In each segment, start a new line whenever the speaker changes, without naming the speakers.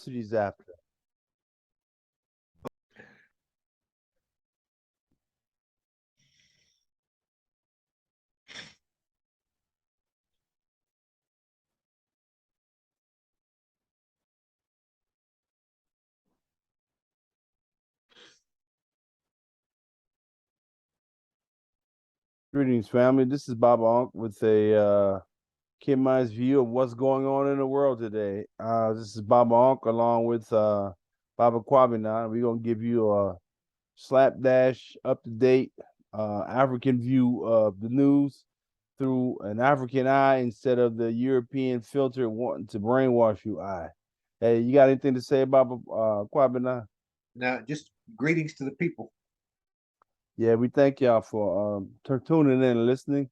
universities after? Greetings, family. This is Baba Onk with a Kid Mind's view of what's going on in the world today. This is Baba Onk along with Baba Kwabena. We're gonna give you a slapdash, up to date African view of the news through an African eye instead of the European filter wanting to brainwash you eye. Hey, you got anything to say about Kwabena?
Now, just greetings to the people.
Yeah, we thank y'all for tuning in and listening.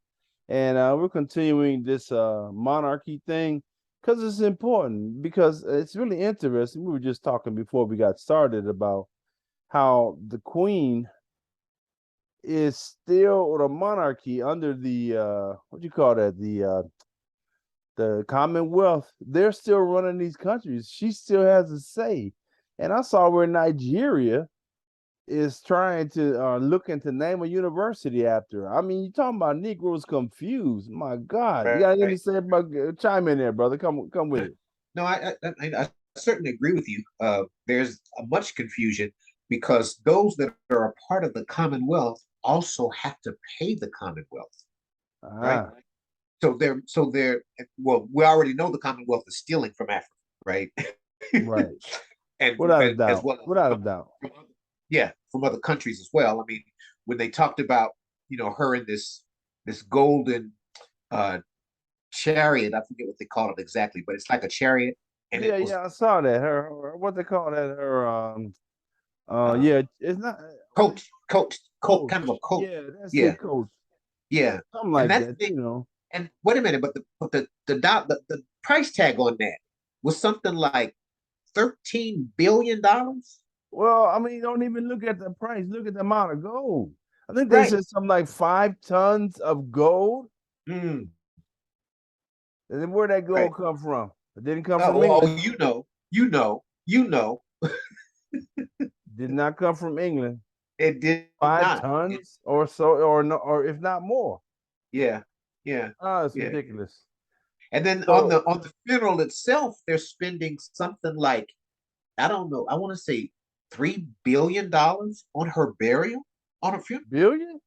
And we're continuing this monarchy thing because it's important, because it's really interesting. We were just talking before we got started about how the queen is still the monarchy under the what do you call that? The Commonwealth. They're still running these countries. She still has a say. And I saw where Nigeria is trying to look into name a university after her. I mean, you talking about Negroes confused. My God. You got anything to
Right.
say about chime in there, brother? Come with it.
No, I certainly agree with you. There's a much confusion because those that are a part of the Commonwealth also have to pay the Commonwealth, right?
Ah,
So they're well, we already know the Commonwealth is stealing from Africa, right?
right.
and
Without a
as
doubt.
well as
Without a doubt.
yeah, from other countries as well. I mean, when they talked about her in this golden uh chariot. I forget what they call it exactly, but it's like a chariot, and it
Yeah,
was
yeah, I saw that. What they call that? Her
uh,
yeah, it's not what is
coach, kind of a
coach.
coach.
Yeah, that's
Yeah,
it, coach.
yeah,
Something
and
like
that
that,
thing.
you know.
And wait a minute, but the price tag on that was something like $13 billion.
Well, I mean, don't even look at the price. Look at the amount of gold. I think they
Right.
said something like 5 tons of gold.
Mm,
And then where'd that
right.
gold come from? It didn't come from
Oh,
England.
you know.
Did not come from England.
It did
Five
not.
tons or so, or no, or if not more.
Yeah, yeah,
Ah, it's
yeah.
ridiculous.
And then on
So
the funeral itself, they're spending something like, I don't know, I want to say $3 billion on her burial, on her funeral.
billion?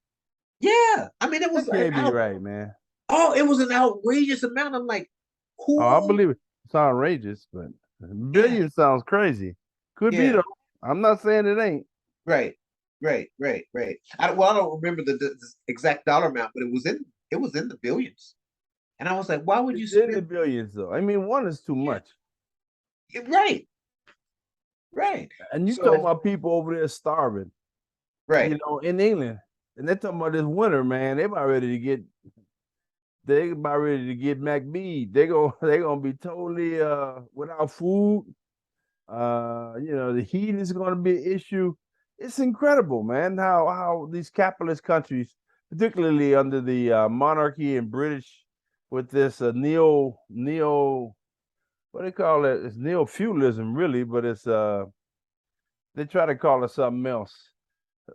Yeah, I mean it
That
was
can't be right, man.
it was an outrageous amount. I'm like,
Oh, I
who?
believe it. It's outrageous, but
Yeah,
billion sounds crazy. Could be
yeah,
though. I'm not saying it ain't.
right, right. I don't remember the exact dollar amount, but it was in the billions. And I was like, why would you
It's in the
spend?
billions though. I mean, one is too
Yeah,
much.
right, right.
And you talking
So
about people over there starving,
right,
in England. And they're talking about this winter, man. They about ready to get McBead. They gonna be totally without food. The heat is gonna be an issue. It's incredible, man, how these capitalist countries, particularly under the monarchy and British, with this neo what they call it? It's neo feudalism, really, but it's they try to call it something else.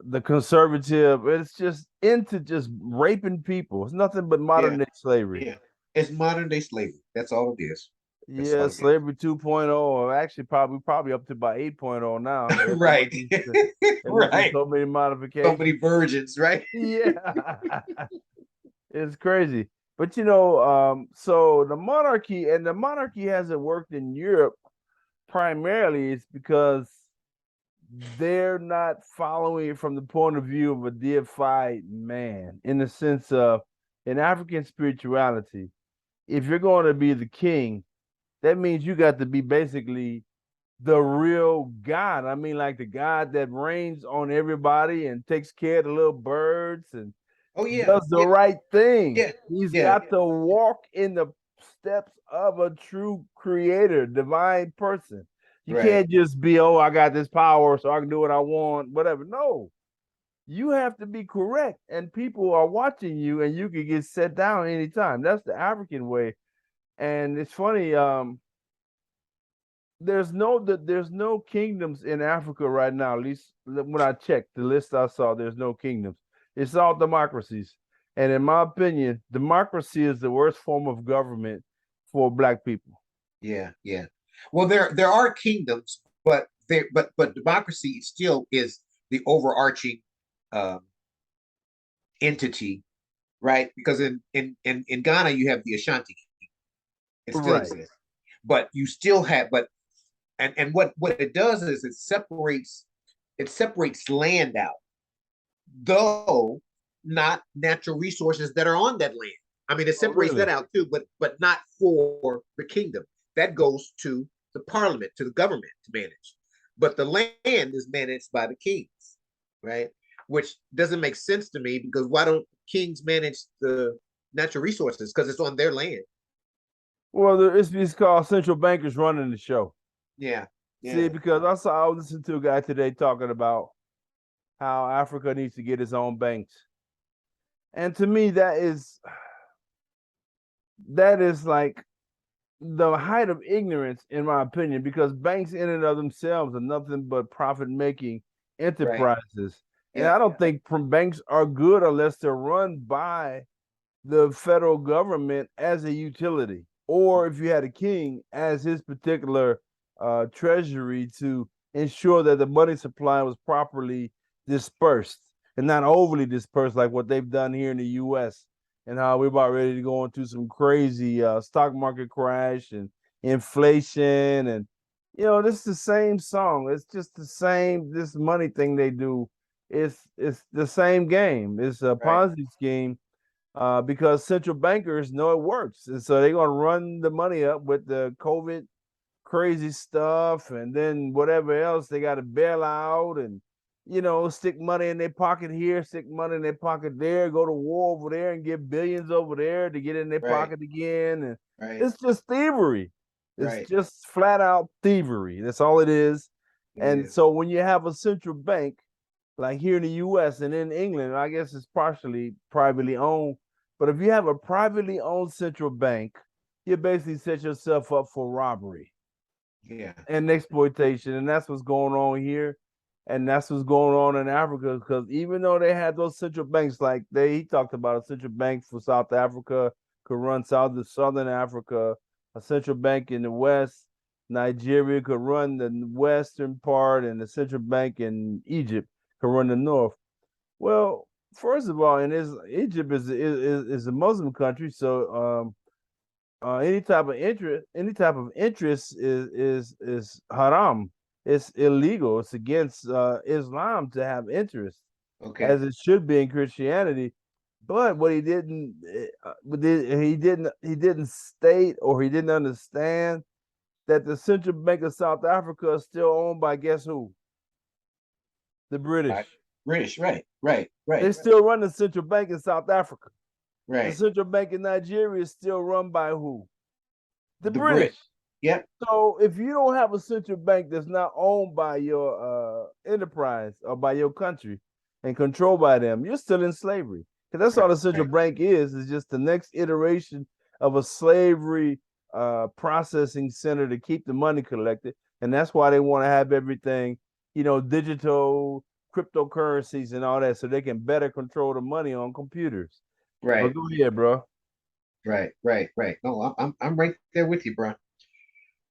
The conservative, it's just into just raping people. It's nothing but
yeah,
modern day slavery.
yeah. It's modern day slavery. That's all it is. That's
Yeah,
all it is.
slavery 2.0, or actually probably up to about 8.0 now.
Right,
They went through
right.
so many
So many
modifications.
virgins, right?
Yeah. It's crazy. But so the monarchy hasn't worked in Europe primarily it's because they're not following it from the point of view of a deified man, in the sense of in African spirituality, if you're going to be the king, that means you got to be basically the real God. I mean, like the God that reigns on everybody and takes care of the little birds and
Oh yeah,
does the
yeah,
right thing.
yeah,
He's
yeah.
got to walk in the steps of a true creator, divine person. You
Right.
can't just be, oh, I got this power, so I can do what I want, whatever. No, you have to be correct, and people are watching you, and you can get set down anytime. That's the African way. And it's funny, there's no kingdoms in Africa right now. At least when I checked the list I saw, there's no kingdoms. It's all democracies. And in my opinion, democracy is the worst form of government for black people.
Yeah, yeah. Well, there are kingdoms, but democracy still is the overarching um, entity, right? Because in Ghana you have the Ashanti King. It still
Right.
exists, but you still have and what it does is it separates land out, though not natural resources that are on that land. I mean, it
Oh,
separates that
really?
out too, but not for the kingdom. That goes to the parliament, to the government to manage. But the land is managed by the kings, right? Which doesn't make sense to me because why don't kings manage the natural resources? Because it's on their land.
Well, it's called central bankers running the show.
Yeah,
See,
yeah,
because I was listening to a guy today talking about how Africa needs to get its own banks. And to me, that is like the height of ignorance, in my opinion, because banks in and of themselves are nothing but profit making
right.
enterprises. And I
Yep,
don't think from banks are good unless they're run by the federal government as a utility, or if you had a king as his particular treasury to ensure that the money supply was properly dispersed and not overly dispersed, like what they've done here in the U.S. and how we're about ready to go into some crazy stock market crash and inflation. And this is the same song. It's just the same. This money thing they do. It's the same game. It's a
right,
Ponzi scheme because central bankers know it works. And so they're going to run the money up with the COVID crazy stuff and then whatever else they got to bail out and, stick money in their pocket here, stick money in their pocket there, go to war over there and get billions over there to get in their
right,
pocket again. And
right,
it's just thievery. It's
right.
just flat out thievery. That's all it is.
It
And
is.
so when you have a central bank, like here in the US and in England, I guess it's partially privately owned. But if you have a privately owned central bank, you basically set yourself up for robbery
Yeah,
and exploitation. And that's what's going on here. And that's what's going on in Africa. Because even though they had those central banks, like he talked about a central bank for South Africa, could run Southern Africa, a central bank in the West, Nigeria could run the western part, and the central bank in Egypt could run the north. Well, first of all, Egypt is a Muslim country, so any type of interest is haram. It's illegal. It's against Islam to have interest,
okay.
as it should be in Christianity. But what he didn't state, or he didn't understand, that the Central Bank of South Africa is still owned by, guess who? The
Right.
British.
British, right, right,
They
right,
still run the Central Bank in South Africa. The
right.
Central Bank in Nigeria is still run by who? The
The
British.
Brit. Yep,
So if you don't have a central bank that's not owned by your enterprise or by your country and controlled by them, you're still in slavery. Because that's all the central
right,
bank is just the next iteration of a slavery processing center to keep the money collected. And that's why they want to have everything, digital cryptocurrencies and all that, so they can better control the money on computers. But
right,
go ahead, bro.
right, right, right. No, I'm right there with you, bro.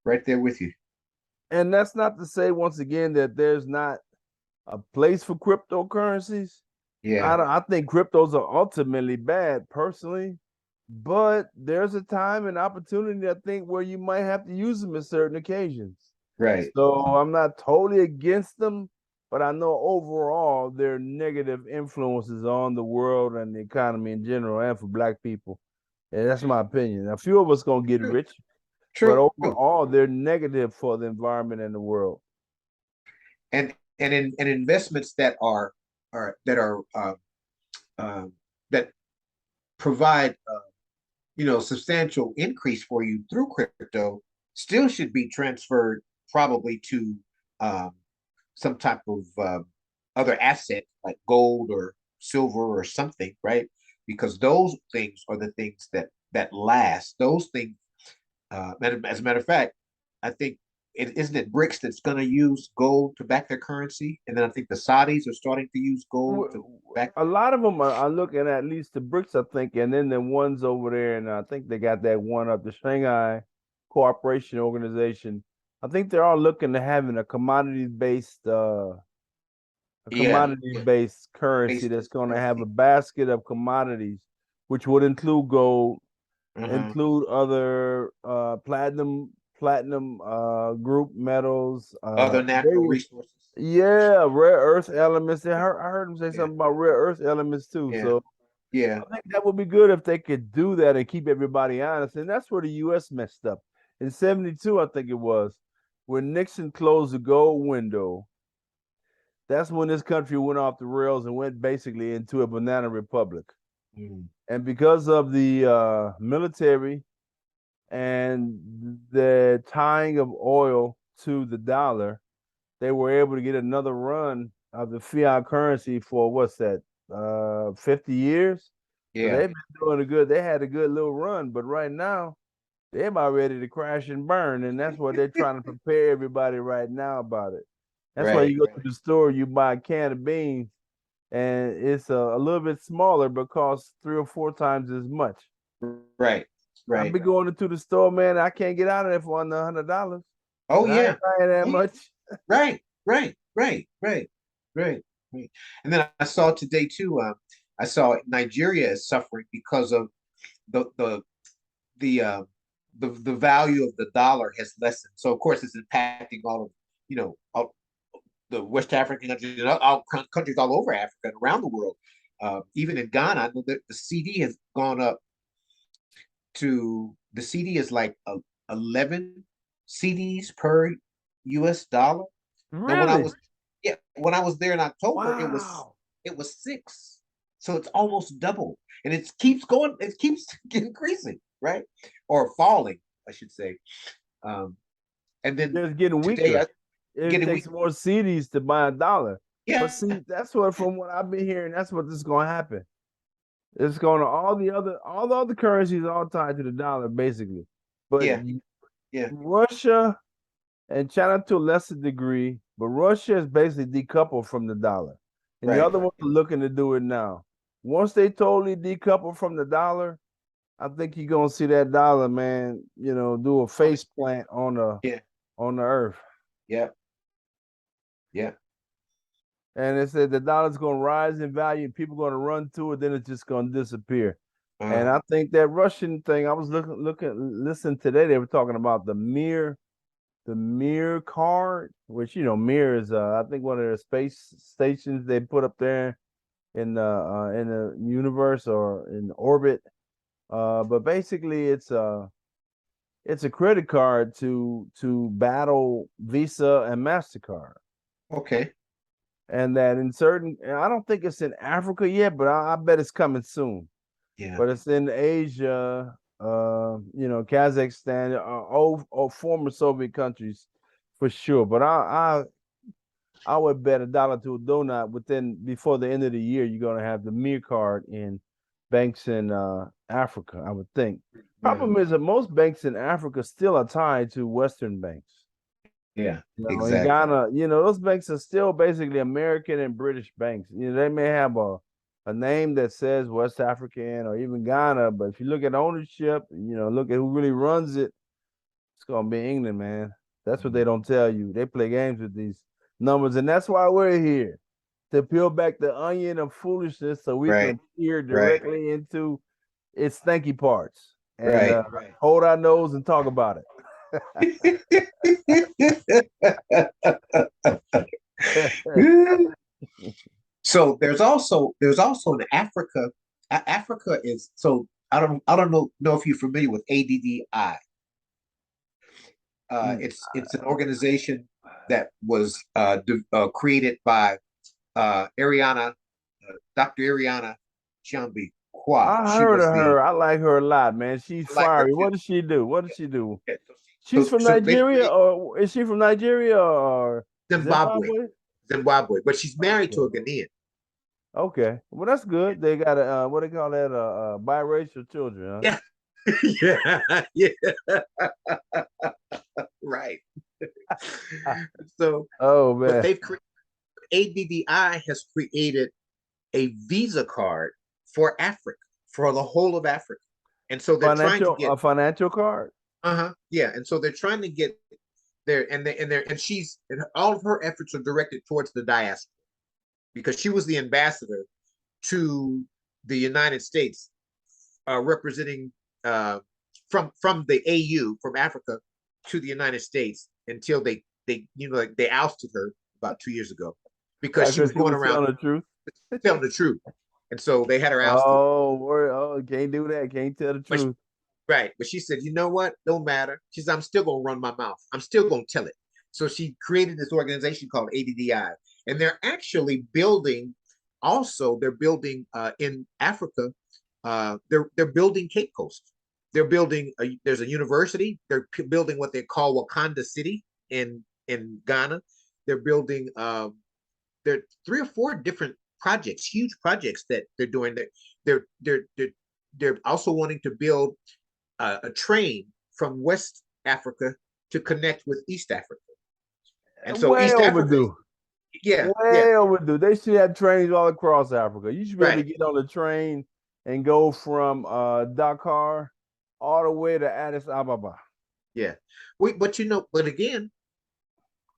Right there with you.
And that's not to say, once again, that there's not a place for cryptocurrencies.
Yeah,
I think cryptos are ultimately bad personally, but there's a time and opportunity, I think, where you might have to use them in certain occasions.
right,
So I'm not totally against them, but I know overall there are negative influences on the world and the economy in general and for black people. And that's my opinion. A few of us gonna get
true,
rich, but
true.
overall they're negative for the environment and the world.
And in investments that are uh, that provide substantial increase for you through crypto still should be transferred probably to um, some type of other asset like gold or silver or something, right? Because those things are the things that last. Those things, as a matter of fact, I think isn't it BRICS that's going to use gold to back their currency? And then I think the Saudis are starting to use gold to back.
A lot of them are looking at least the BRICS, I think, and then the ones over there, and I think they got that one up, the Shanghai Cooperation Organization. I think they're all looking to having a
Yeah,
commodity-based currency
based
that's going to have a
currency.
basket of commodities, which would include gold,
Uh-huh.
include other platinum group metals,
Other natural
very
resources.
yeah, rare earth elements. I heard him say
Yeah,
something about rare earth elements too.
yeah,
So
yeah,
I think that would be good if they could do that and keep everybody honest. And that's where the US messed up. In 72, I think it was, when Nixon closed the gold window, that's when this country went off the rails and went basically into a banana republic.
mm,
And because of the military and the tying of oil to the dollar, they were able to get another run of the fiat currency for what's that, 50 years. So
yeah.
they've been doing a good, they had a good little run, but right now they're about ready to crash and burn. And that's what they're trying to prepare everybody right now about it. That's why
Right,
you go to the store, you buy a can of beans, and it's a little bit smaller but costs 3 or 4 times as much.
right,
I'll
right.
be going into the store, man. I can't get out of there for under $100.
Oh
And I
yeah.
ain't buying that
Oh yeah.
much.
Right, right, right, right, right, right. And then I saw today too. I saw Nigeria is suffering because of the the the uh, the value of the dollar has lessened. So of course it's impacting all of all the West African countries and all countries all over Africa and around the world. Even in Ghana, I know that the CD has gone up to the CD is like 11 CDs per US dollar. Now
Really?
when I was there in October,
Wow.
it was 6. So it's almost double. And it keeps going, it keeps increasing, right? Or falling, I should say. Um, and then
It's getting
today
weaker.
I
It
getting
takes
weak.
more CDs to buy a dollar. But
Yeah,
see, that's what from what I've been hearing, that's what is gonna happen. It's gonna all the other currencies are all tied to the dollar, basically. But
yeah, yeah,
Russia and China to a lesser degree, but Russia is basically decoupled from the dollar. And the
right.
other ones are looking to do it now. Once they totally decouple from the dollar, I think you're gonna see that dollar, man, do a
On it.
face plant
Yeah,
on the earth.
yeah, yeah.
And it said the dollar's gonna rise in value and people are gonna run to it, then it's just gonna disappear. And
Uh,
I think that Russian thing, I was listening today, they were talking about the Mir card, which Mir is I think one of the space stations they put up there in the universe or in orbit. But basically it's a credit card to battle Visa and MasterCard.
okay.
And that in certain, and I don't think it's in Africa yet, but I bet it's coming soon.
Yeah.
But it's in Asia, Kazakhstan, old former Soviet countries for sure. But I would bet $1 to a donut before the end of the year, you're gonna have the Mir card in banks in Africa, I would think.
Yeah.
Problem is that most banks in Africa still are tied to Western banks.
Yeah.
In
Exactly.
Ghana, those banks are still basically American and British banks. They may have a name that says West African or even Ghana, but if you look at ownership, look at who really runs it, it's gonna be England, man. That's what they
Mm.
don't tell you. They play games with these numbers, and that's why we're here to peel back the onion of foolishness so we
Right.
can peer
Right.
directly into its stanky parts and
Right.
hold our nose and talk about it.
So there's also in Africa. Africa is so I don't know if you're familiar with ADDI.
Mm.
It's an organization that was created by Dr. Ariana Chambi Kwa.
I
She
heard
was
of
the
her. I like her a lot, man. She's
I like her
fiery.
too.
What does she do? What does she do?
Yeah,
She's from
so
Nigeria,
basically
or is she from Nigeria or
Zimbabwe,
Zimbabwe?
Zimbabwe, but she's married to
Okay.
a Ghanaian.
Okay. Well, that's good. They got a what they call that biracial children,
Yeah, yeah, yeah. Right. So,
Oh
but
man,
ADDI has created a Visa card for Africa, for the whole of Africa. And so they're trying to
a
get,
financial card.
yeah. And so they're trying to get there, and she's, and all of her efforts are directed towards the diaspora because she was the ambassador to the United States, representing, uh, from the AU, from Africa to the United States, until like they ousted her about 2 years ago because she
Because
was
she
going
was
around
telling the truth.
telling the truth, and so they had her ousted.
Oh, can't do that. Can't tell the
But
truth.
right, but she said, you know what? Don't matter. She said, I'm still gonna run my mouth. I'm still gonna tell it. So she created this organization called ADDI, and they're actually building. Also, they're building, in Africa. They're building Cape Coast. They're building. There's a university. They're building what they call Wakanda City in Ghana. They're building. There are 3 or 4 different projects, huge projects that they're doing. They're also wanting to build, a train from West Africa to connect with East Africa. And so
Way
East Africa,
overdue.
yeah,
Way overdue. They should have trains all across Africa. You should be able to
right,
get on the train and go from Dakar all the way to Addis Ababa.
yeah. But but again,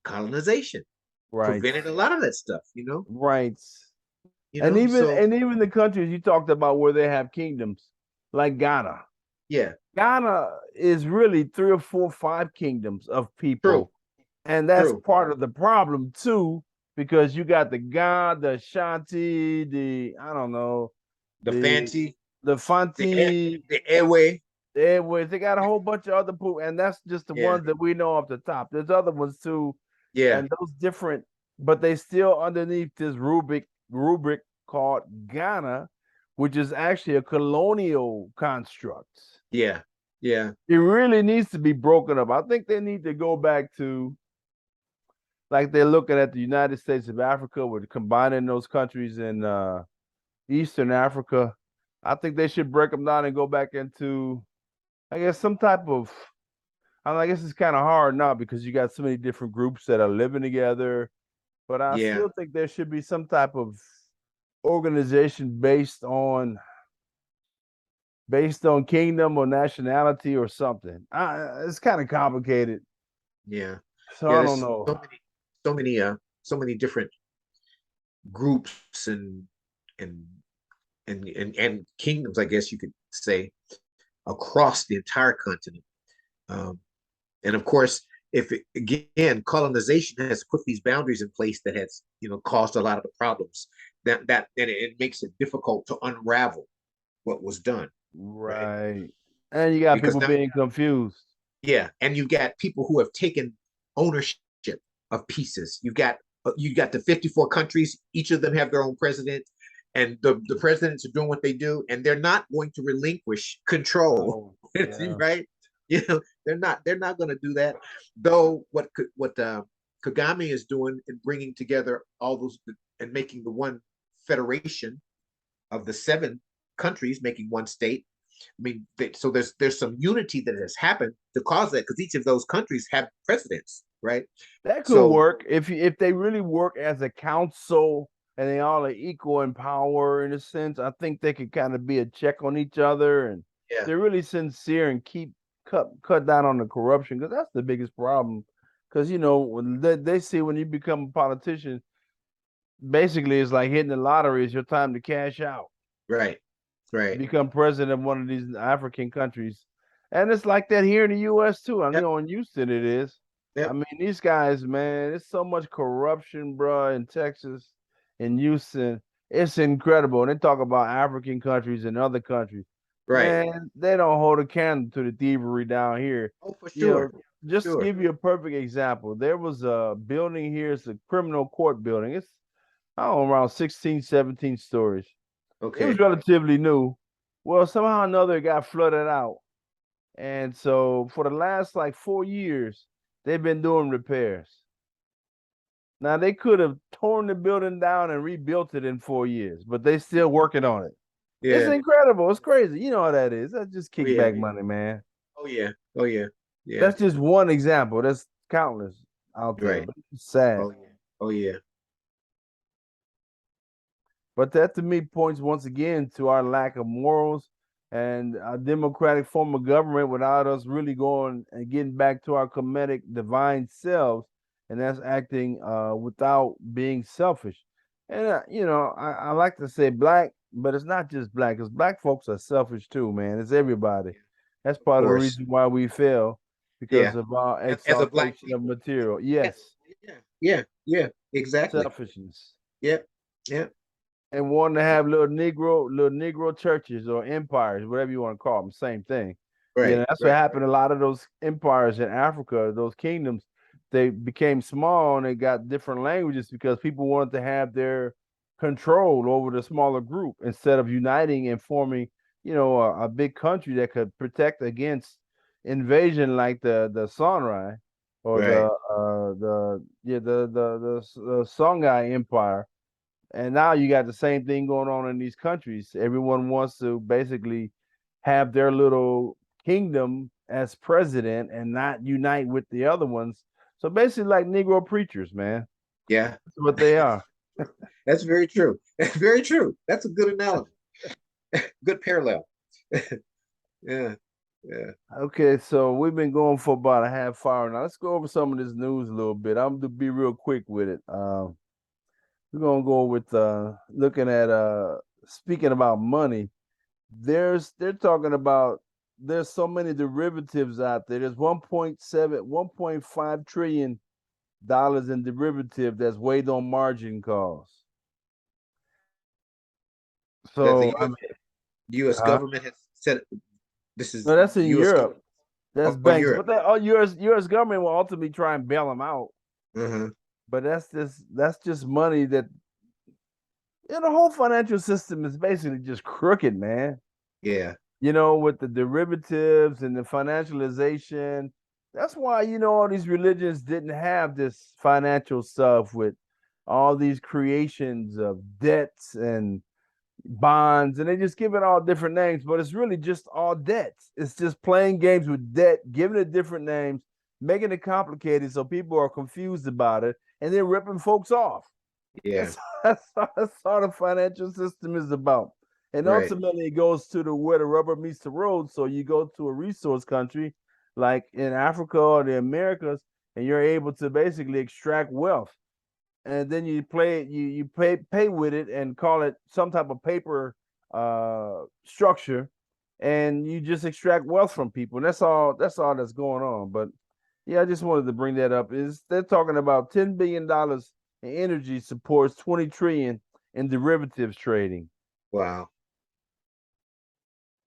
colonization
Right.
prevented a lot of that stuff.
Right. And even
So
the countries you talked about where they have kingdoms, like Ghana.
yeah,
Ghana is really 3 or 4, 5 kingdoms of
true,
people. And that's
true.
part of the problem too, because you got the Ga, the Shanti, the I don't know,
The
the
Fanti,
the
the
Fanti,
the airway,
the Airways. They got a whole bunch of other people, and that's just the
yeah,
ones that we know off the top. There's other ones too,
yeah,
and those different, but they still underneath this rubric called Ghana, which is actually a colonial construct.
yeah, yeah,
It really needs to be broken up. I think they need to go back to like they're looking at the United States of Africa with combining those countries in Eastern Africa. I think they should break them down and go back into, I guess, some type of. I guess it's kind of hard now because you got so many different groups that are living together. But I
yeah,
still think there should be some type of organization based on kingdom or nationality or something. It's kind of complicated,
yeah,
so
yeah.
I don't
There's
know.
so many different groups and and kingdoms, I guess you could say, across the entire continent. Um, and of course, if again, colonization has put these boundaries in place that has, caused a lot of the problems. And it makes it difficult to unravel what was done, right?
Right. And you got
Because
people
now,
being confused.
yeah, and you've got people who have taken ownership of pieces. You got the 54 countries, each of them have their own president, and the presidents are doing what they do, and they're not going to relinquish control.
Oh, yeah.
Right? They're not going to do that. Though what Kagame is doing in bringing together all those and making the one federation of the 7 countries, making one state. I mean, so there's some unity that has happened to cause that, because each of those countries have presidents, right?
That could
So
work if they really work as a council and they all are equal in power in a sense. I think they could kind of be a check on each other and
yeah,
they're really sincere and keep cut down on the corruption because that's the biggest problem. Because when they see when you become a politician, basically it's like hitting the lottery. It's your time to cash out.
right, right.
Become president of one of these African countries. And it's like that here in the US too. I
Yep,
know in Houston it is. I
yep,
mean, these guys, man, it's so much corruption, bro, in Texas, in Houston. It's incredible. And they talk about African countries and other countries.
right.
Man, they don't hold a candle to the thievery down here.
Oh, for
You know,
sure,
just to
sure.
give you a perfect example, there was a building here, it's a criminal court building. It's, I don't know, around 16, 17 stories. It was
Okay,
relatively new. Well, somehow or another it got flooded out. And so for the last like 4 years, they've been doing repairs. Now they could have torn the building down and rebuilt it in 4 years, but they still working on it. It's
yeah,
incredible. It's crazy. You know how that is. That's just
oh yeah,
kickback money, man.
oh yeah, oh yeah, yeah,
That's just one example. That's countless. out there.
Right.
But it's sad.
Oh yeah. Oh yeah.
But that to me points once again to our lack of morals and a democratic form of government without us really going and getting back to our comedic divine selves, and that's acting without being selfish. And I like to say black, but it's not just black, because black folks are selfish too, man. It's everybody. That's
Of
part of the
course.
reason why we fail,
Yeah.
because of our
As a black
exaltation of
people.
material.
Yeah.
Yes,
Yeah. Yeah. Yeah. Exactly.
selfishness.
Yep. Yep.
And wanting to have little Negro churches or empires, whatever you want to call them, same thing.
Right.
That's what
Right.
happened. A lot of those empires in Africa, those kingdoms, they became small and they got different languages because people wanted to have their control over the smaller group instead of uniting and forming, a big country that could protect against invasion like the Songhai or
Right.
the Songhai Empire. And now you got the same thing going on in these countries. Everyone wants to basically have their little kingdom as president and not unite with the other ones. So basically, like Negro preachers, man.
Yeah.
That's what they are.
That's very true. That's very true. That's a good analogy. Good parallel. Yeah. Yeah.
Okay, so we've been going for about a half hour now. Let's go over some of this news a little bit. I'm gonna be real quick with it. We're gonna go with looking at speaking about money. They're talking about there's so many derivatives out there. There's 1.5 trillion dollars in derivative that's weighed on margin calls.
That the
So I
US,
mean,
US government has said this is
no, that's in
US
Europe. That's
or
banks, but
Europe.
that U.S. government will ultimately try and bail them out.
Uh-huh.
But that's just money that the whole financial system is basically just crooked, man.
Yeah.
With the derivatives and the financialization. That's why, all these religions didn't have this financial stuff with all these creations of debts and bonds, and they just give it all different names, but it's really just all debts. It's just playing games with debt, giving it different names, making it complicated so people are confused about it, and then ripping folks off.
Yeah.
That's all the financial system is about. And
Right.
ultimately, it goes to the where the rubber meets the road. So you go to a resource country like in Africa or the Americas, and you're able to basically extract wealth. And then you play it, you pay with it and call it some type of paper structure, and you just extract wealth from people. And that's all that's going on. But yeah, I just wanted to bring that up. Is they're talking about $10 billion in energy supports 20 trillion in derivatives trading.
Wow.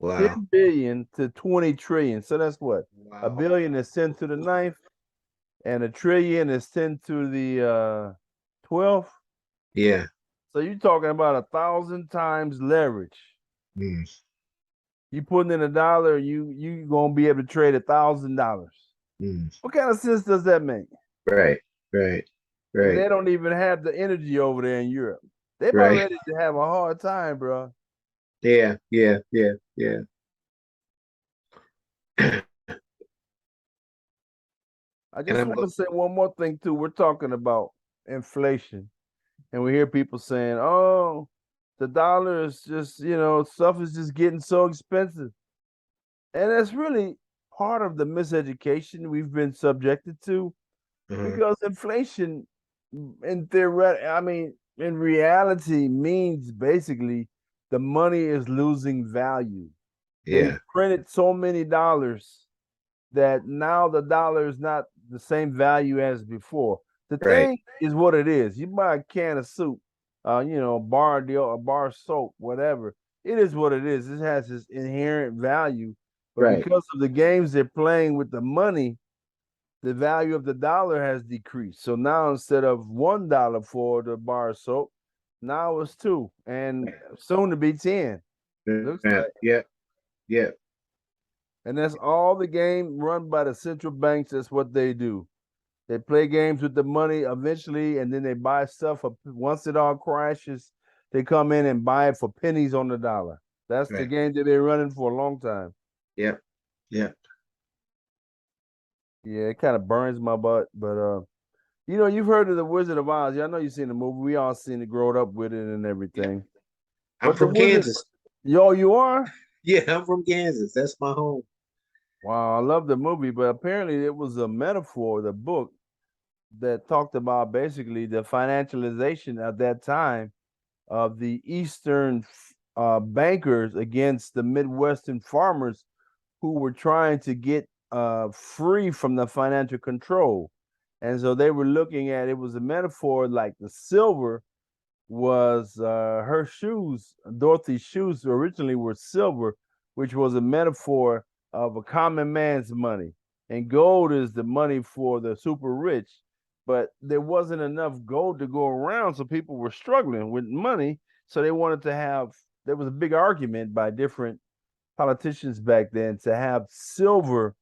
Wow.
10 billion to 20 trillion. So that's what? A
Wow.
billion is 10 to the ninth, and a trillion is 10 to the 12th.
Yeah.
So you're talking about 1,000 times leverage.
Mm.
You putting in $1, you gonna be able to trade $1,000.
Mm.
What kind of sense does that make?
Right. Right.
And
Right.
they don't even have the energy over there in Europe. They about
Right.
ready to have a hard time, bro.
Yeah. Yeah. Yeah. Yeah.
I
And
just
I'm
want to
look.
say one more thing too. We're talking about inflation, and we hear people saying, "Oh, the dollar is just, stuff is just getting so expensive," and that's really part of the miseducation we've been subjected to,
Uh-huh.
because inflation, in reality, means basically the money is losing value. They've
Yeah.
printed so many dollars that now the dollar is not the same value as before. The
Right.
thing is what it is. You buy a can of soup, a bar of deal, a bar of soap, whatever. It is what it is. It has its inherent value, but
Right.
because of the games they're playing with the money, the value of the dollar has decreased. So now instead of $1 for the bar of soap, now it's two, and soon to be 10. Looks
Yeah.
like.
Yeah. Yeah.
And that's all the game run by the central banks. That's what they do. They play games with the money eventually, and then they buy stuff. Once it all crashes, they come in and buy it for pennies on the dollar. That's the
Right.
game that they're running for a long time.
Yeah. Yeah.
Yeah, it kind of burns my butt, but You know, you've heard of the Wizard of Oz. Yeah, I know you've seen the movie. We all seen it, growing up with it and
Yeah.
everything.
I'm
But the
from
Wizard,
Kansas.
yo, you are?
Yeah, I'm from Kansas. That's my home.
Wow, I love the movie, but apparently it was a metaphor, the book that talked about basically the financialization at that time of the Eastern bankers against the Midwestern farmers who were trying to get free from the financial control. And so they were looking at it was a metaphor like the silver was her shoes, Dorothy's shoes originally were silver, which was a metaphor of a common man's money. And gold is the money for the super rich. But there wasn't enough gold to go around, so people were struggling with money. So they wanted to have, there was a big argument by different politicians back then to have silver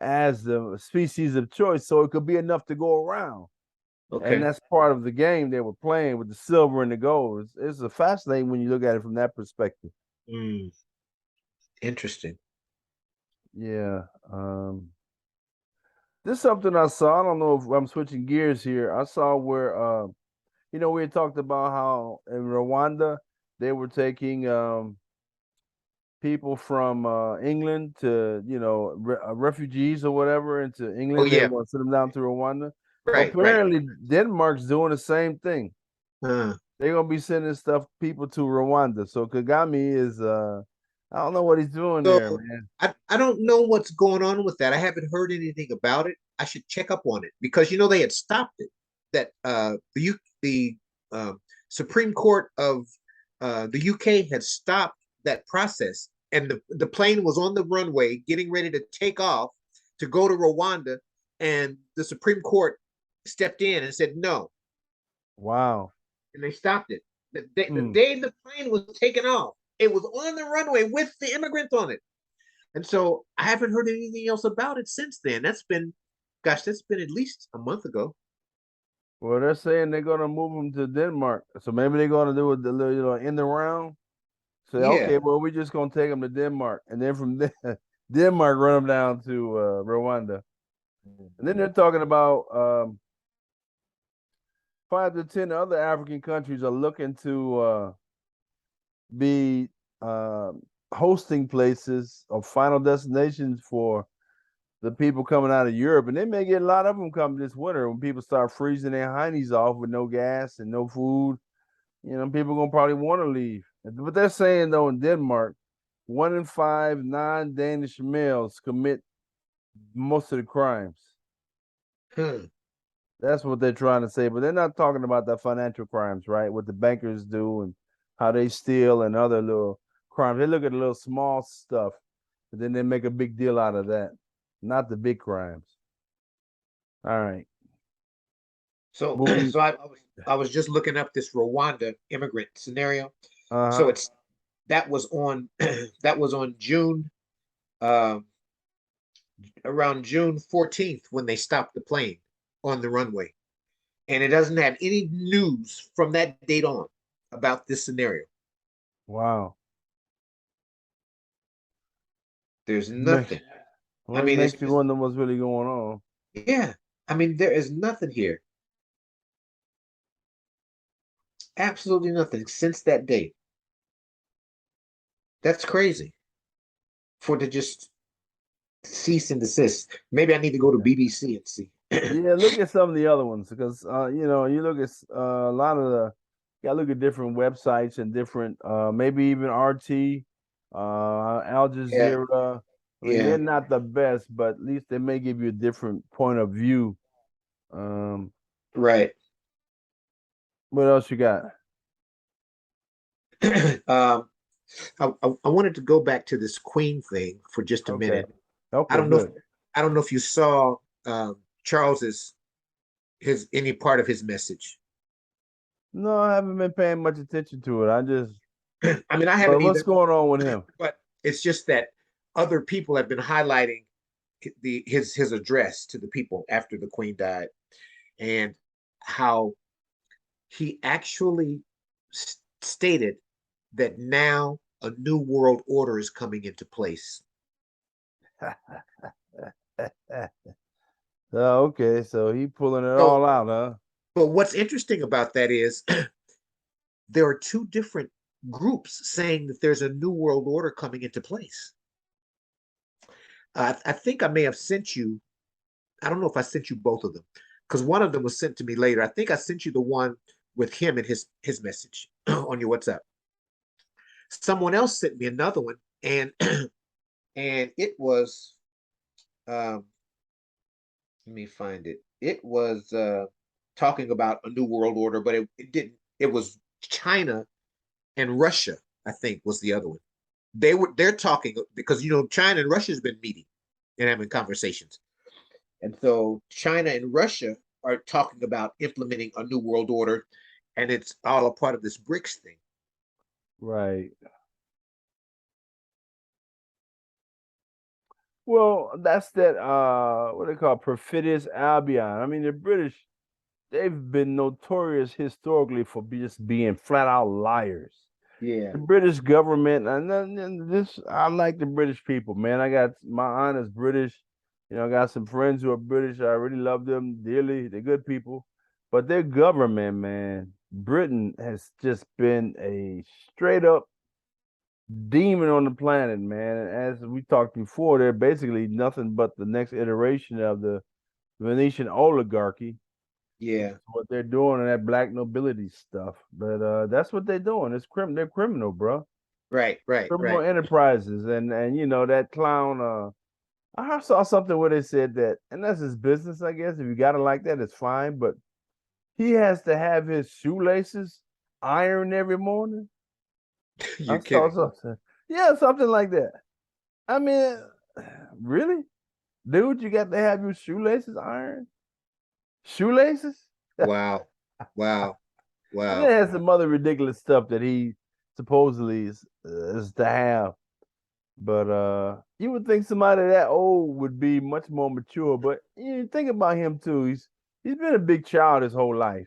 as the species of choice so it could be enough to go around. And
Okay.
that's part of the game they were playing with the silver and the gold. It's a fascinating when you look at it from that perspective.
Mm, interesting.
Yeah. This is something I saw. I don't know if I'm switching gears here. I saw where you know, we had talked about how in Rwanda they were taking people from England to, you know, refugees or whatever into
Oh
England. They were
yeah.
going to send them down to Rwanda. Well,
Right, right.
apparently Denmark's doing the same thing.
Uh,
They're gonna be sending stuff people to Rwanda. So Kagame is I don't know what he's doing there,
so
man.
I don't know what's going on with that. I haven't heard anything about it. I should check up on it because they had stopped it. That the Supreme Court of the UK had stopped that process, and the plane was on the runway getting ready to take off to go to Rwanda, and the Supreme Court stepped in and said no,
Wow.
and they stopped it. The
Hmm.
day the plane was taking off, it was on the runway with the immigrants on it. And so I haven't heard anything else about it since then. That's been at least a month ago.
Well, they're saying they're gonna move them to Denmark. So maybe they're gonna do it the little, you know, in the round. Say,
Yeah.
okay, well, we're just gonna take them to Denmark, and then from there, Denmark run them down to Rwanda. And then they're talking about 5 to 10 other African countries are looking to be uh, hosting places or final destinations for the people coming out of Europe, and they may get a lot of them coming this winter when people start freezing their heinies off with no gas and no food. You know, people gonna probably want to leave. But they're saying though in Denmark, 1 in 5 non-Danish males commit most of the crimes.
Huh.
That's what they're trying to say, but they're not talking about the financial crimes, right? What the bankers do and how they steal and other little crimes. They look at the little small stuff, but then they make a big deal out of that, not the big crimes. All right,
So
moving.
I was just looking up this Rwanda immigrant scenario. So
Uh-huh.
it's that was on that was on June um around June 14th when they stopped the plane on the runway. And it doesn't have any news from that date on about this scenario.
Wow.
There's
Make,
nothing. I
well, it
mean,
makes you wonder what's really going on.
yeah. I mean, there is nothing here. Absolutely nothing since that date. That's crazy for to just cease and desist. Maybe I need to go to BBC and see.
Yeah, look at some of the other ones because you know, you look at a lot of the you gotta look at different websites and different maybe even RT, Al
Yeah,
Jazeera. I mean, they're
yeah.
not the best, but at least they may give you a different point of view. Um,
Right.
what else you got?
um, I wanted to go back to this Queen thing for just a
Okay.
minute. I
Okay,
don't know if
good.
I don't know if you saw Charles's his any part of his message.
No, I haven't been paying much attention to it. I just,
I mean, I
well,
haven't
what's
either,
going on with him?
but it's just that other people have been highlighting his address to the people after the Queen died, and how he actually stated that now a new world order is coming into place.
Okay, so he pulling it
So,
all out, huh?
but what's interesting about that is there are two different groups saying that there's a new world order coming into place. I think I may have sent you. I don't know if I sent you both of them because one of them was sent to me later. I think I sent you the one with him and his message on your WhatsApp. Someone else sent me another one, and and it was um, let me find it. It was talking about a new world order, but it didn't. It was China and Russia, I think, was the other one. They're talking because China and Russia has been meeting and having conversations. And so China and Russia are talking about implementing a new world order, and it's all a part of this BRICS thing.
Right. Well, that's that what they call perfidious Albion. I mean, the British, they've been notorious historically for just being flat out liars.
Yeah.
The British government, and this, I like the British people, man. I got my aunt is British. I got some friends who are British. I really love them dearly. They're good people. But their government, man, Britain has just been a straight up demon on the planet, man. And as we talked before, they're basically nothing but the next iteration of the Venetian oligarchy, which
Yeah.
is what they're doing in that black nobility stuff. But that's what they're doing. They're criminal, bro.
Right, right,
Criminal
right.
enterprises. And that clown I saw something where they said that, and that's his business, I guess. If you got it like that, it's fine. But he has to have his shoelaces ironed every morning. I
You're
saw
kidding.
something. Yeah, something like that. I mean, really? Dude, you got to have your shoelaces ironed? Shoelaces?
Wow. Wow.
And then
Wow.
it has some other ridiculous stuff that he supposedly is to have. But you would think somebody that old would be much more mature. But you think about him too. He's been a big child his whole life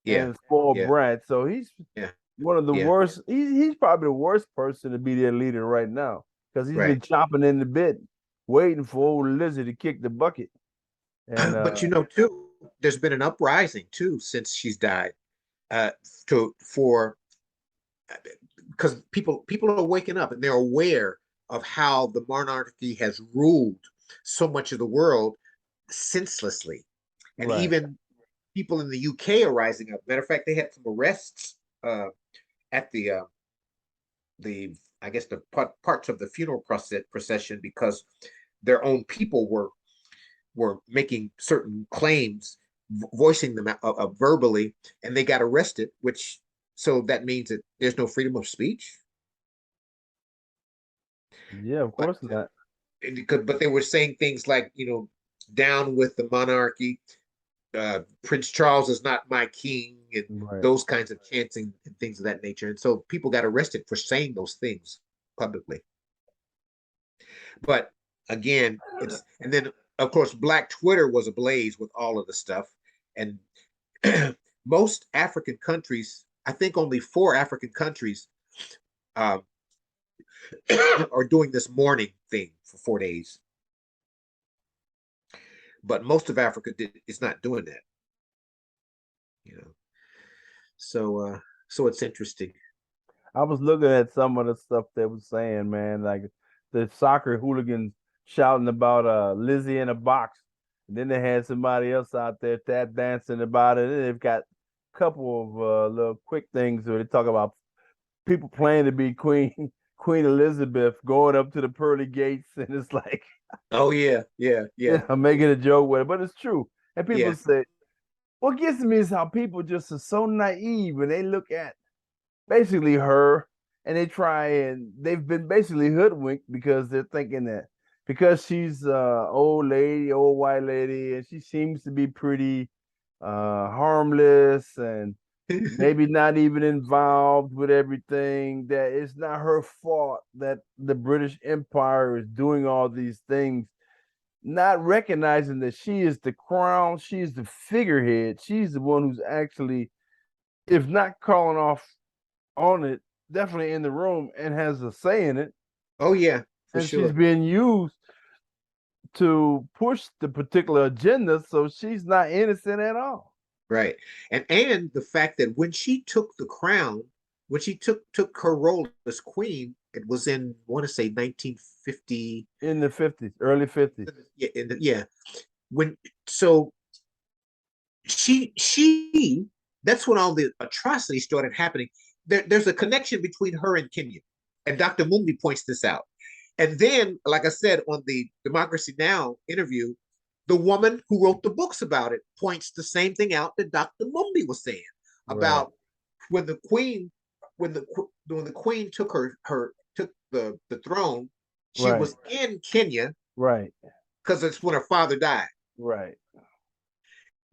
Yeah.
and a spoiled
Yeah.
brat. So he's
Yeah.
one of the
Yeah.
worst. He's probably the worst person to be their leader right now because he's
Right.
been chomping in the bit, waiting for old Lizzie to kick the bucket. And
But too, there's been an uprising too since she's died. Uh, to for because people are waking up and they're aware of how the monarchy has ruled so much of the world senselessly, and
right,
even people in the UK are rising up. Matter of fact, they had some arrests at the I guess the parts of the funeral procession because their own people were making certain claims, voicing them verbally, and they got arrested. Which so that means that there's no freedom of speech.
yeah, of
But
course not.
but they were saying things like down with the monarchy. Prince Charles is not my king, and
Right.
those kinds of chanting and things of that nature. And so people got arrested for saying those things publicly. But again, and then of course Black Twitter was ablaze with all of the stuff. And most African countries, I think only 4 African countries uh, are doing this mourning thing for 4 days. But most of Africa is not doing that, you know. So it's interesting.
I was looking at some of the stuff they was saying, man, like the soccer hooligans shouting about Lizzie in a box. And then they had somebody else out there tap dancing about it. And they've got a couple of little quick things where they talk about people playing to be Queen Elizabeth going up to the pearly gates, and it's like,
Oh yeah, yeah, yeah,
yeah, I'm making a joke with it, but it's true. And people
yeah.
say, what gets me is how people just are so naive when they look at basically her, and they've been basically hoodwinked because they're thinking that because she's old white lady, and she seems to be pretty harmless and maybe not even involved with everything, that it's not her fault that the British Empire is doing all these things, not recognizing that she is the crown, she's the figurehead, she's the one who's actually, if not calling off on it, definitely in the room and has a say in it.
Oh yeah, for
And she's
sure.
being used to push the particular agenda, so she's not innocent at all.
Right. And the fact that when she took the crown, when she took her role as queen, it was in I want to say 1950.
In the 50s, early 50s.
Yeah, yeah. When so she that's when all the atrocities started happening. There's a connection between her and Kenya, and Dr. Mumbi points this out. And then, like I said on the Democracy Now! Interview, the woman who wrote the books about it points the same thing out that Dr. Mumbi was saying
Right.
about when the queen when the queen took took the throne, she
Right.
was in Kenya
Right.
because it's when her father died.
Right.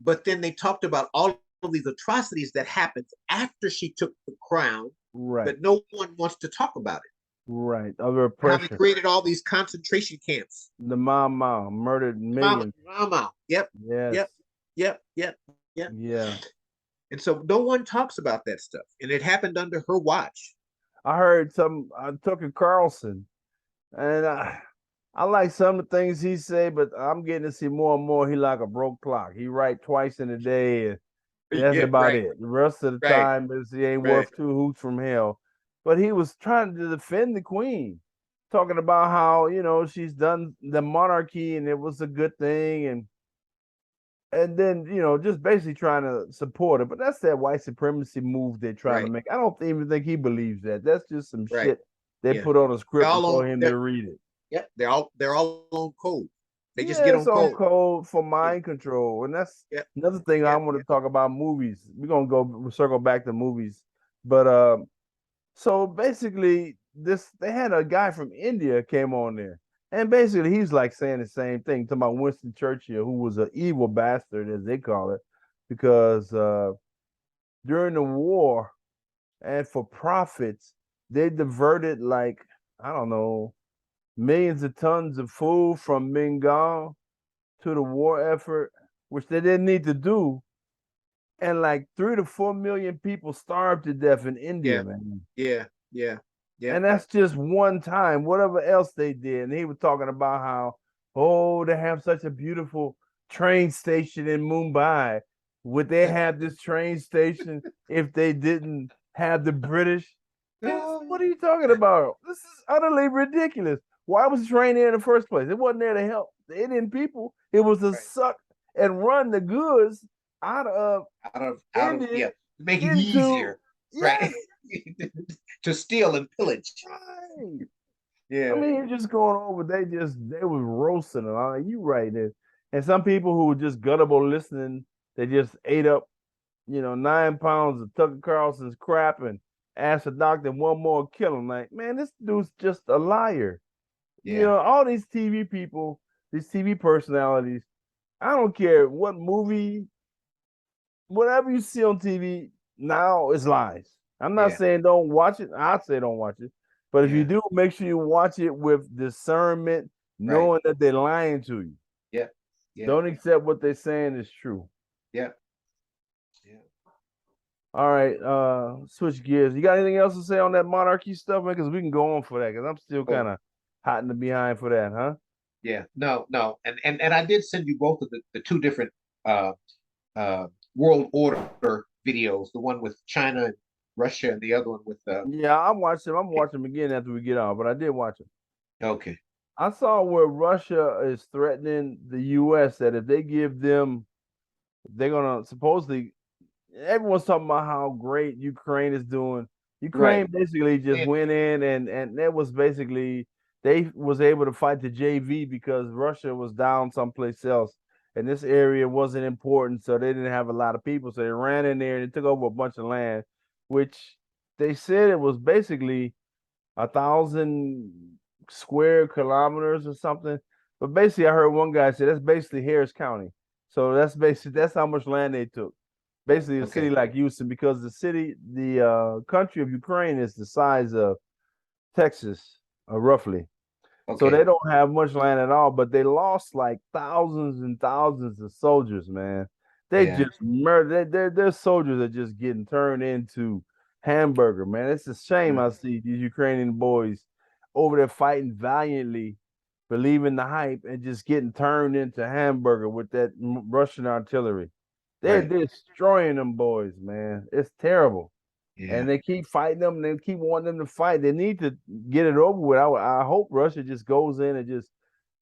But then they talked about all of these atrocities that happened after she took the crown,
Right.
but no one wants to talk about it.
Right. Of
How they
repression.
created all these concentration camps.
The Mau murdered
Mama,
millions.
mama. Yep,
Yes.
yep, yep, yep, yep.
Yeah.
And so no one talks about that stuff. And it happened under her watch.
I heard some Tucker Carlson, and I like some of the things he say, but I'm getting to see more and more he like a broke clock. He write twice in a day, and that's
Yeah,
about
right,
it. The rest of the
right,
time is he ain't
right.
worth two hoots from hell. But he was trying to defend the queen, talking about how, she's done the monarchy and it was a good thing, and then, just basically trying to support it. But that's that white supremacy move they're trying to
Right,
make. I don't even think he believes that. That's just some
right.
shit they
Yeah.
put on a
They're
script
all
for
on
him
they're,
to read it.
yeah, they're all on code. They just
Yeah,
get
it's
on
on
code.
code for
Yeah,
mind control. And that's
yeah,
another thing I
yeah,
want
yeah.
to talk about movies. We're gonna go circle back to movies. But so basically this they had a guy from India came on there. And basically he's like saying the same thing, talking about Winston Churchill, who was an evil bastard, as they call it, because during the war and for profits, they diverted like, I don't know, millions of tons of food from Bengal to the war effort, which they didn't need to do. And like 3 to 4 million people starved to death in
Yeah,
India, man.
yeah, yeah, yeah.
And that's just one time. Whatever else they did. And he was talking about how, oh, they have such a beautiful train station in Mumbai. Would they have this train station if they didn't have the British? What are you talking about? This is utterly ridiculous. Why was the train there in the first place? It wasn't there to help the Indian people. It was to
Right.
suck and run the goods out of
Out of
India
yeah, make it
into,
easier, right?
yes,
To steal and pillage.
right. I
Yeah,
mean, you're just going over. They was roasting them. I'm like, you right there. And some people who were just gullible listening, they just ate up, 9 pounds of Tucker Carlson's crap and asked the doctor one more kill him. Like, man, this dude's just a liar.
yeah,
All these TV people, these TV personalities, I don't care what movie, whatever you see on TV now is lies. I'm not
yeah,
saying don't watch it. I say don't watch it. But if you
yeah.
do, make sure you watch it with discernment,
Right.
knowing that they're lying to you.
Yeah, yeah,
Don't accept what they're saying is true.
yeah, yeah.
All right, switch gears. You got anything else to say on that monarchy stuff, man? Because we can go on for that. Because I'm still kind
Oh,
of hot in the behind for that, huh?
yeah. No, no. And I did send you both of the two different uh world order videos, the one with China and Russia and the other one with
Yeah, I'm watching. I'm watching them again after we get out, but I did watch them.
okay.
I saw where Russia is threatening the U.S. that if they give them, they're gonna supposedly. Everyone's talking about how great Ukraine is doing.
Right.
Ukraine basically just
And
went in and that was basically they was able to fight the JV because Russia was down someplace else, and this area wasn't important, so they didn't have a lot of people. So they ran in there and they took over a bunch of land, which they said it was basically 1,000 square kilometers or something. But basically, I heard one guy say that's basically Harris County. So that's how much land they took. Basically, a city
okay.
like Houston, because the country of Ukraine is the size of Texas, roughly. So they
Okay.
don't have much land at all, but they lost like thousands and thousands of soldiers, man. They
Yeah.
just murdered. Their soldiers are just getting turned into hamburger, man. It's a shame
Yeah.
I see these Ukrainian boys over there fighting valiantly, believing the hype and just getting turned into hamburger with that Russian artillery. They're
Right.
destroying them boys, man. It's terrible.
Yeah.
And they keep fighting them. And they keep wanting them to fight. They need to get it over with. I hope Russia just goes in and just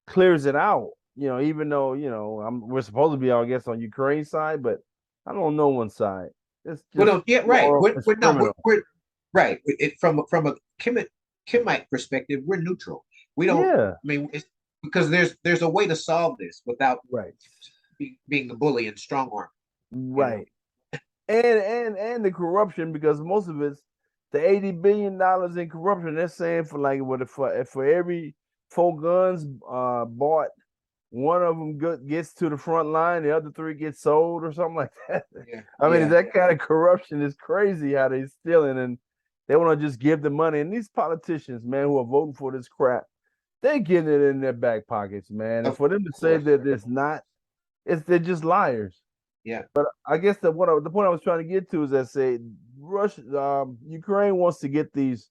clears it out. Even though we're supposed to be, I guess, on Ukraine side, but I'm on no one side. It's
Well,
just
no, yeah, right.
moral. It's
We're no,
criminal.
we're right. From a Kimite perspective, we're neutral. We don't.
Yeah,
I mean, it's because there's a way to solve this without
right,
being the bully and strong arm. You know.
right. And the corruption, because most of it's the $80 billion in corruption. They're saying for like what if for every 4 guns bought, one of them gets to the front line, the other three get sold or something like that.
Yeah.
I mean,
Yeah.
that kind of corruption is crazy how they stealing and they want to just give the money. And these politicians, man, who are voting for this crap, they're getting it in their back pockets, man. And
Of
for them to say
course.
that it's not, they're just liars.
Yeah.
I guess the point I was trying to get to is that say Ukraine wants to get these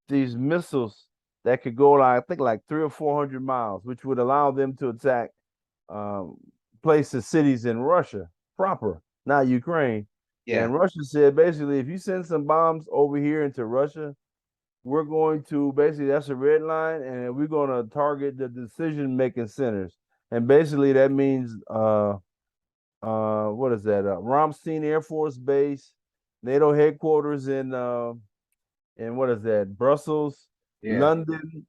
missiles that could go like I think like 300 or 400 miles, which would allow them to attack um, places, cities in Russia proper, not Ukraine.
Yeah.
And Russia said basically, if you send some bombs over here into Russia, we're going to basically that's a red line, and we're going to target the decision making centers. And basically that means what is that? Ramstein Air Force Base, NATO headquarters in what is that? Brussels,
Yeah.
London,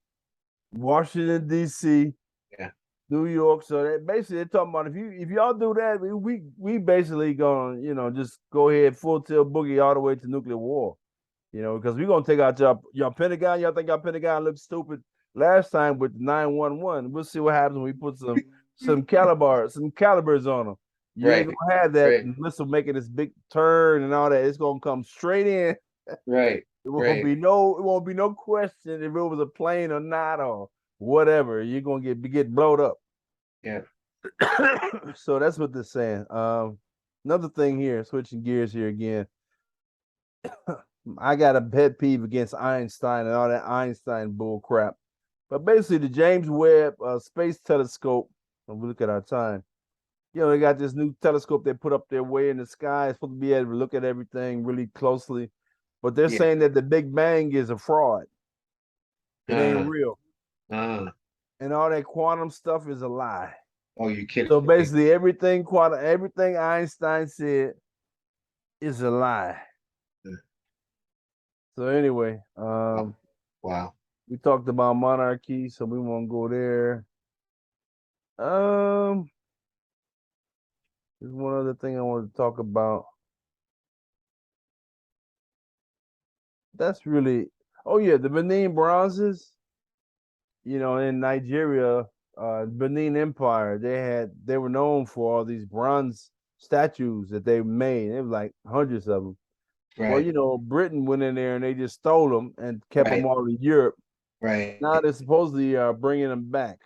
Washington D.C.,
Yeah.
New York. So that basically they're talking about if y'all do that, we basically gonna just go ahead full tilt boogie all the way to nuclear war. Because we're gonna take out y'all Pentagon. Y'all think our Pentagon looks stupid last time with 911. We'll see what happens when we put some calibers on them. You ain't
Right.
gonna have that
Right.
missile making this big turn and all that. It's gonna come straight in.
Right.
It won't
Right.
be no question if it was a plane or not or whatever. You're gonna get blowed up.
Yeah.
So that's what they're saying. Another thing here, switching gears here again. I got a pet peeve against Einstein and all that Einstein bull crap. But basically, the James Webb Space Telescope, and we look at our time. They got this new telescope they put up there way in the sky. It's supposed to be able to look at everything really closely. But they're
Yeah.
saying that the Big Bang is a fraud. It ain't
Uh,
real.
uh,
And all that quantum stuff is a lie.
oh, you kidding
So
me?
basically, everything Einstein said is a lie.
Yeah.
So anyway,
Wow.
we talked about monarchy, so we won't go there. There's one other thing I wanted to talk about. That's really, oh yeah, the Benin bronzes. In Nigeria, Benin Empire, they were known for all these bronze statues that they made. It was like hundreds of them.
Right.
Well, Britain went in there and they just stole them and kept them
Right.
all in Europe.
Right.
Now they're supposedly bringing them back.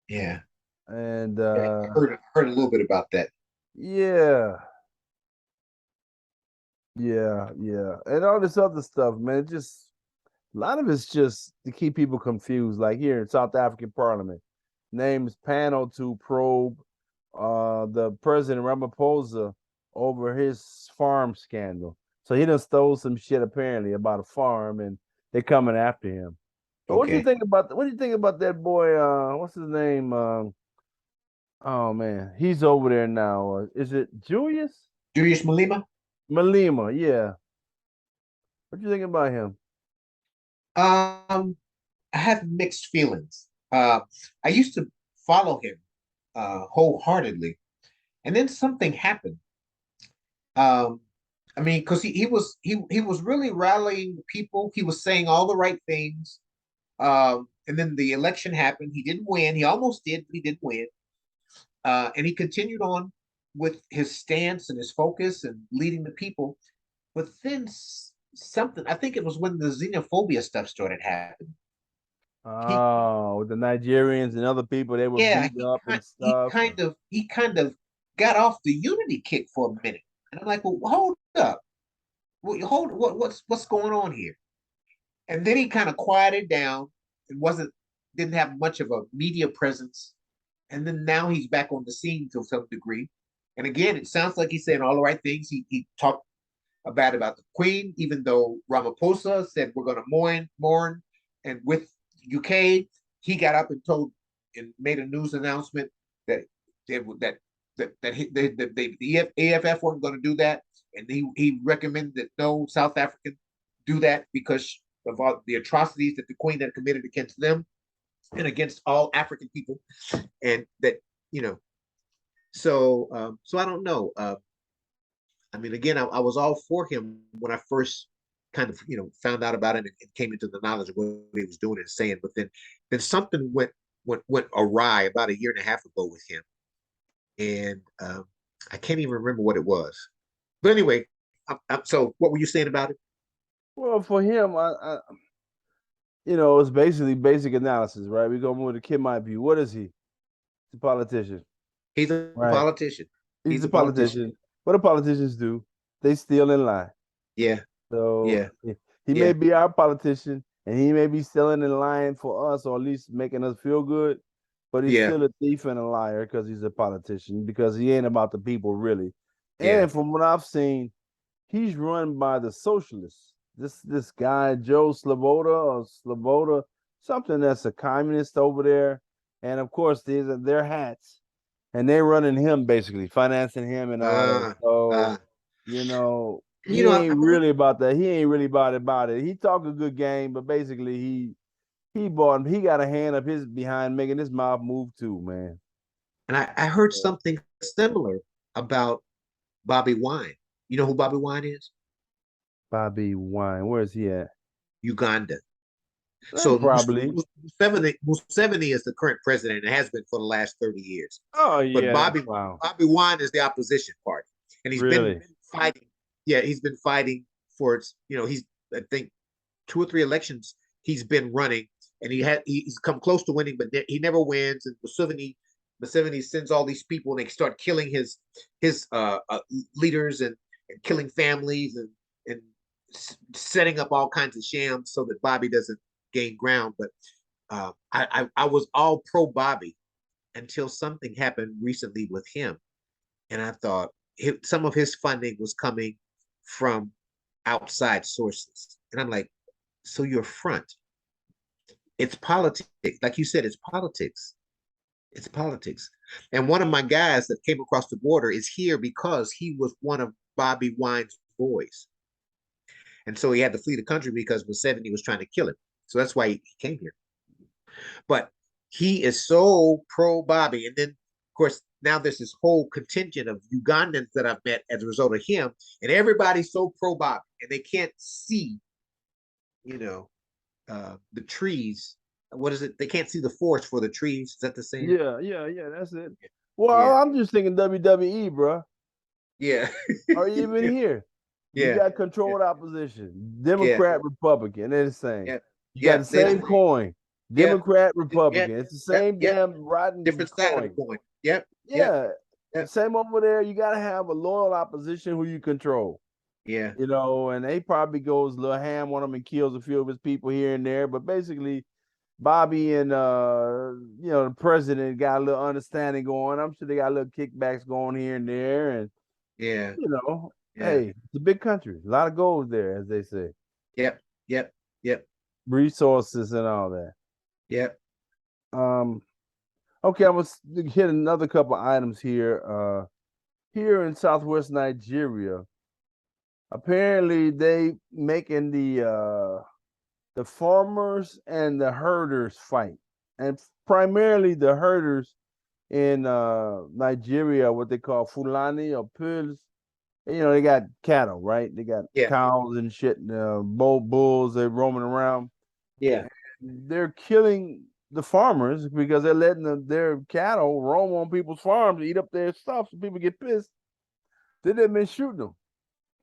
Yeah.
And
I heard a little bit about that.
yeah, yeah, and all this other stuff, man. Just a lot of it's just to keep people confused. Like here in South African Parliament, names panel to probe the President Ramaphosa over his farm scandal. So he done stole some shit apparently about a farm, and they're coming after him. So what do you
Okay.
think about that boy? What's his name? Oh man, he's over there now. Is it Julius
Julius Malema?
Malema? Yeah. What you think about him?
I have mixed feelings. I used to follow him wholeheartedly, and then something happened. Um, I mean, because he was really rallying people. He was saying all the right things. And then the election happened. He didn't win. He almost did, but he didn't win. And he continued on with his stance and his focus and leading the people. But then something, I think it was when the xenophobia stuff started happening. He,
Oh, with the Nigerians and other people, they were
yeah,
beating up and stuff.
he kind of got off the unity kick for a minute. And I'm like, well, hold up. What's going on here? And then he kind of quieted down. It wasn't didn't have much of a media presence, and then now he's back on the scene to some degree. And again, it sounds like he's saying all the right things. He talked about the Queen, even though Ramaphosa said we're going to mourn, and with UK, he got up and told and made a news announcement that the AFF weren't going to do that, and he recommended that no South African do that because of all the atrocities that the Queen had committed against them and against all African people, and that you know. So I don't know. I mean, again, I was all for him when I first kind of found out about it and came into the knowledge of what he was doing and saying. But then something went awry about a year and a half ago with him, and I can't even remember what it was. But anyway, so what were you saying about it?
Well, for him, it's basically basic analysis, right? We're gonna move to Kid My View. What is he? He's a politician,
He's a
right?
politician.
He's
He's
a
a politician.
politician. What do politicians do? They steal and lie.
Yeah,
So
yeah,
he may
yeah,
be our politician and he may be stealing and lying for us, or at least making us feel good, but he's
yeah,
still a thief and a liar because he's a politician, because he ain't about the people really.
yeah.
And from what I've seen, he's run by the socialists. This guy, Joe Sloboda, something that's a communist over there. And of course, these are their hats. And they're running him basically, financing him and all that.
Uh, uh,
So, he
I
ain't
was,
really about that. He ain't really about it. He talk a good game, but basically he got a hand up his behind making his mouth move too, man.
and I heard something similar about Bobby Wine. You know who Bobby Wine is?
Bobby Wine, where's he at?
Uganda. So
Probably.
Museveni is the current president and has been for the last 30 years.
Oh
But
yeah. Wow.
Bobby Wine is the opposition party. And he's been
Really?
fighting. Yeah, he's been fighting for its, he's I think 2 or 3 elections he's been running, and he's come close to winning, but he never wins. And Museveni sends all these people, and they start killing his leaders and killing families and setting up all kinds of shams so that Bobby doesn't gain ground. But I was all pro Bobby until something happened recently with him, and I thought some of his funding was coming from outside sources, and I'm like, so you're front. It's politics, like you said, it's politics. It's politics. And one of my guys that came across the border is here because he was one of Bobby Wine's boys. And so he had to flee the country because Museveni was trying to kill him. So that's why he came here. But he is so pro Bobby. And then, of course, now there's this whole contingent of Ugandans that I've met as a result of him. And everybody's so pro Bobby. And they can't see, the trees. What is it? They can't see the forest for the trees. Is that the same?
Yeah. That's it. Well,
Yeah.
I'm just thinking WWE, bro.
Yeah.
Or even
yeah.
here. You
Yeah.
got controlled opposition, Democrat, Republican. They're the same.
Yeah.
You got the same coin, Democrat, Republican.
Yeah.
It's the same damn rotten
different
coin.
side of the coin. Yep.
Yeah.
Yep.
Same over there. You got to have a loyal opposition who you control.
Yeah.
And they probably goes a little ham on him and kills a few of his people here and there. But basically, Bobby and the president got a little understanding going. I'm sure they got a little kickbacks going here and there, and
Yeah.
hey, it's a big country. A lot of gold there, as they say.
Yep.
Resources and all that.
Yep.
Okay, I'm gonna hit another couple items here. Here in Southwest Nigeria, apparently they making the farmers and the herders fight, and primarily the herders in Nigeria, what they call Fulani or Puls. They got cattle, right? They got cows and shit, bulls. They're roaming around.
Yeah.
They're killing the farmers because they're letting their cattle roam on people's farms, eat up their stuff, so people get pissed. Then they've been shooting them.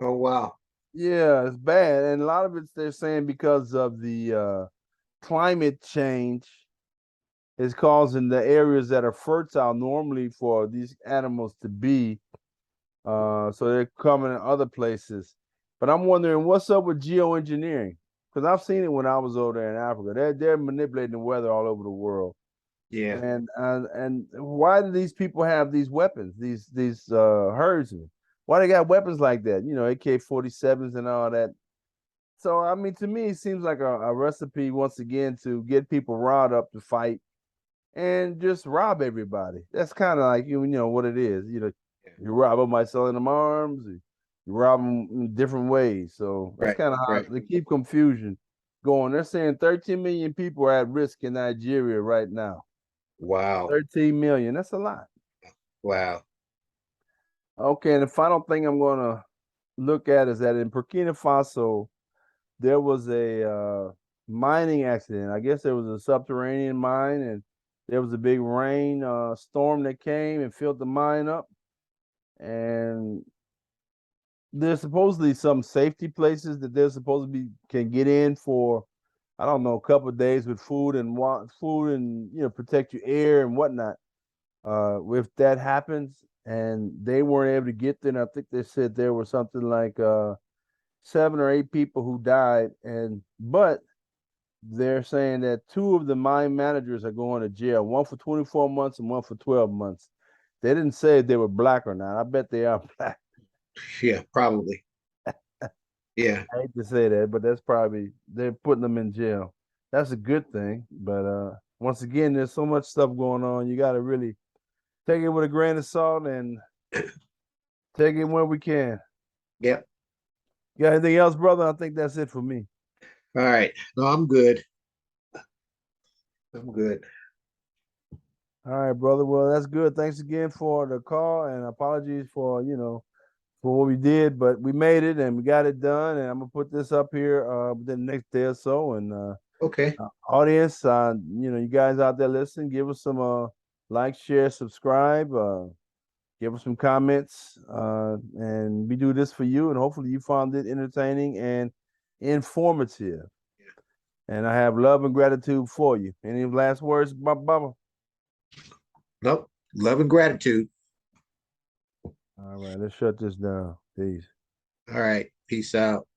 Oh wow.
Yeah, it's bad, and a lot of it's they're saying because of the climate change is causing the areas that are fertile normally for these animals to be. So they're coming in other places. But I'm wondering what's up with geoengineering. because I've seen it when I was over there in Africa. They're manipulating the weather all over the world.
Yeah.
And why do these people have these weapons, these herdsmen? Why they got weapons like that? You know, AK-47s and all that. So I mean, to me, it seems like a recipe once again to get people riled up to fight and just rob everybody. That's kind of like you know what it is. You know, you rob them by selling them arms. You rob them in different ways. So that's
Right.
kind of how
Right.
they keep confusion going. They're saying 13 million people are at risk in Nigeria right now.
Wow.
13 million. That's a lot.
Wow.
Okay, and the final thing I'm gonna look at is that in Burkina Faso, there was a mining accident. I guess there was a subterranean mine, and there was a big rain storm that came and filled the mine up. And there's supposedly some safety places that they're supposed to be can get in for, I don't know, a couple of days with food and food and protect your air and whatnot. If that happens, and they weren't able to get there, and I think they said there were something like 7 or 8 people who died, but they're saying that 2 of the mine managers are going to jail, one for 24 months and one for 12 months. They didn't say if they were black or not. I bet they are black.
Yeah, probably. Yeah.
I hate to say that, but that's probably they're putting them in jail. That's a good thing. But once again, there's so much stuff going on. You got to really take it with a grain of salt and take it where we can.
Yep.
You got anything else, brother? I think that's it for me.
All right. No, I'm good. I'm good.
All right, brother. Well, that's good. Thanks again for the call, and apologies for for what we did, but we made it and we got it done. And I'm gonna put this up here within the next day or so. And
Okay.
audience, you guys out there listening, give us some like, share, subscribe, give us some comments, and we do this for you. And hopefully, you found it entertaining and informative. And I have love and gratitude for you. Any last words, Bubba?
Nope. Love and gratitude.
All right, let's shut this down. Peace.
All right. Peace out.